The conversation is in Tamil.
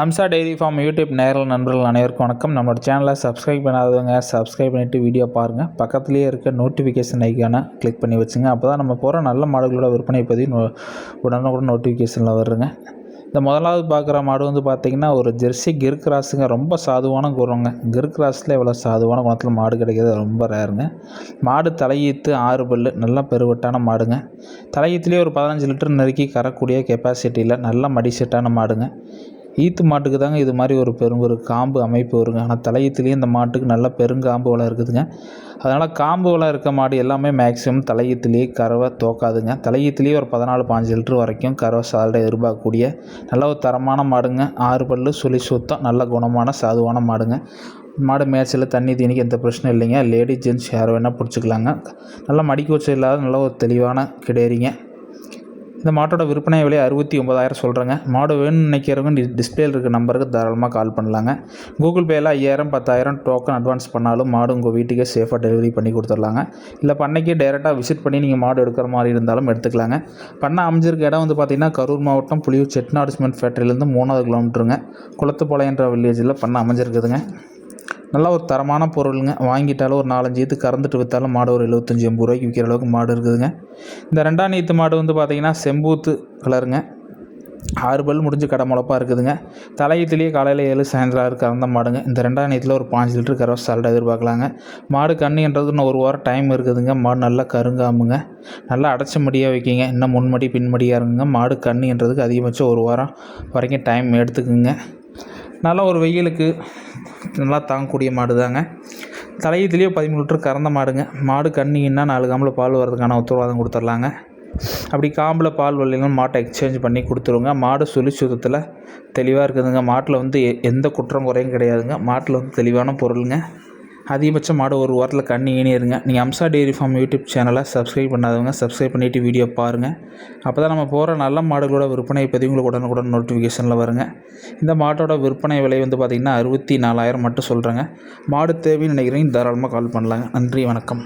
அம்சா டெய்ரி ஃபார்ம் யூடியூப் நேரில் நண்பர்கள் அனைவருக்கும் வணக்கம். நம்மளோட சேனலை சப்ஸ்கிரைப் பண்ணாதவங்க சப்ஸ்கிரைப் பண்ணிவிட்டு வீடியோ பாருங்கள். பக்கத்துலேயே இருக்க நோட்டிஃபிகேஷன் ஐக்கானை கிளிக் பண்ணி வச்சுங்க. அப்போ தான் நம்ம போகிற நல்ல மாடுகளோட விற்பனை பதிவு உடனுக்குடன் நோட்டிஃபிகேஷனில் வருங்க. இந்த முதலாவது பார்க்குற மாடு பார்த்திங்கன்னா ஒரு ஜெர்சி கிர் கிராஸுங்க. ரொம்ப சாதுவான குணங்க. கிர் கிராஸில் இவ்வளோ சாதுவான குணத்தில் மாடு கிடைக்கிறது ரொம்ப ரேருங்க. மாடு தலையீத்து 6 பல்லு, நல்லா பெருவட்டான மாடுங்க. தலையீத்துலேயே ஒரு 15 லிட்டர் நெருக்கி கறக்கூடிய கெப்பாசிட்டியில் நல்ல மடி செட்டான மாடுங்க. ஈத்து மாட்டுக்கு தாங்க இது மாதிரி ஒரு காம்பு அமைப்பு வருங்க. ஆனால் தலையீத்துலேயும் இந்த மாட்டுக்கு நல்ல பெருங்காம்பு வலை இருக்குதுங்க. அதனால் காம்பு வலை இருக்க மாடு எல்லாமே மேக்ஸிமம் தலையீத்துலேயே கறவை தோக்காதுங்க. தலையீத்துலேயே ஒரு 14-15 லிட்டர் வரைக்கும் கறவை சாதனை எதிர்பார்க்கக்கூடிய நல்ல ஒரு தரமான மாடுங்க. 6 பல்லு சுழி சுத்தம், நல்ல குணமான சாதுவான மாடுங்க. மாடு மேய்ச்சல் தண்ணி தீனிக்கு எந்த பிரச்சனையும் இல்லைங்க. லேடி ஜென்ட்ஸ் யார் வேணால் பிடிச்சிக்கலாங்க. நல்லா மடிக்கூச்சம் இல்லாத நல்ல ஒரு தெளிவான கிடையறிங்க. இந்த மாட்டோட விற்பனை விலை 69,000 சொல்கிறேங்க. மாடு வேணும்னு நினைக்கிறவங்க டிஸ்பிளேயில் இருக்க நம்பருக்கு தாராளமாக கால் பண்ணலாங்க. கூகுள் பேயில் 5,000 10,000 டோக்கன் அட்வான்ஸ் பண்ணாலும் மாடு உங்கள் வீட்டுக்கே சேஃபாக டெலிவரி பண்ணி கொடுத்துடலாங்க. இல்லை பண்ணைக்கே டைரெக்டாக விசிட் பண்ணி நீங்கள் மாடு எடுக்கிற மாதிரி இருந்தாலும் எடுத்துக்கலாங்க. பண்ணை அமைஞ்சிருக்க இடம் பார்த்திங்கன்னா கரூர் மாவட்டம் புலியூர் செட்டிநாடு சிமெண்ட் ஃபேக்ட்ரியிலேருந்து 3 கிலோமீட்டருங்க. குளத்துப்பாளையன்ற வில்லேஜில் பண்ணை அமைஞ்சிருக்குதுங்க. நல்லா ஒரு தரமான பொருளுங்க. வாங்கிட்டாலும் ஒரு 4-5 ஈத்து கறந்துட்டு விற்றாலும் மாடு ஒரு 75-80 ரூபாய்க்கு விற்கிற அளவுக்கு மாடு இருக்குதுங்க. இந்த 2ஆம் ஈத்து மாடு பார்த்திங்கன்னா செம்பூத்து கலருங்க. 6 பல் முடிஞ்சு கடை முளப்பாக இருக்குதுங்க. தலையீத்துலேயே காலையில் 7 சாயந்தரம் 6 கறந்த மாடுங்க. இந்த 2ஆம் ஈத்தில் ஒரு 5 லிட்டர் கறவை சால்டாக எதிர்பார்க்கலாங்க. மாடு கண்ணுன்றது இன்னும் 1 வாரம் டைம் இருக்குதுங்க. மாடு நல்லா கருங்காமுங்க. நல்லா அடைச்ச மடியாக வைக்கிங்க. இன்னும் முன்மடி பின்மடியாக இருக்குங்க. மாடு கண்ணுன்றதுக்கு அதிகபட்சம் 1 வாரம் வரைக்கும் டைம் எடுத்துக்குங்க. நல்லா ஒரு வெயிலுக்கு நல்லா தாங்கக்கூடிய மாடு தாங்க. தலையீத்துலேயே 13 லிட்டர் கறந்த மாடுங்க. மாடு கண்ணிங்கன்னா 4 காம்பில் பால் வரதுக்கான உத்தரவாதம் கொடுத்துர்லாங்க. அப்படி காம்பில் பால் வரலைன்னா மாட்டை எக்ஸ்சேஞ்ச் பண்ணி கொடுத்துருவோங்க. மாடு சுழி சுத்தத்தில் தெளிவாக இருக்குதுங்க. மாட்டில் எந்த குற்றம் குறையும் கிடையாதுங்க. மாட்டில் தெளிவான பொருளுங்க. அதிகபட்சம் மாடு 1 வாரத்தில் கண்ணி ஈனிருங்க. நீங்கள் அம்சா டெய்ரி ஃபார்ம் யூடியூப் சேனலை சப்ஸ்கிரைப் பண்ணாதவங்க சப்ஸ்கிரைப் பண்ணிவிட்டு வீடியோ பாருங்கள். அப்போ தான் நம்ம போகிற நல்ல மாடுகளோட விற்பனை பதிவு உங்களுக்கு உடனுக்குடன் நோட்டிஃபிகேஷனில் வருங்க. இந்த மாட்டோட விற்பனை விலை பார்த்திங்கன்னா 64,000 மட்டும் சொல்கிறேங்க. மாடு தேவைன்னு நினைக்கிறீங்க தாராளமாக கால் பண்ணலாங்க. நன்றி, வணக்கம்.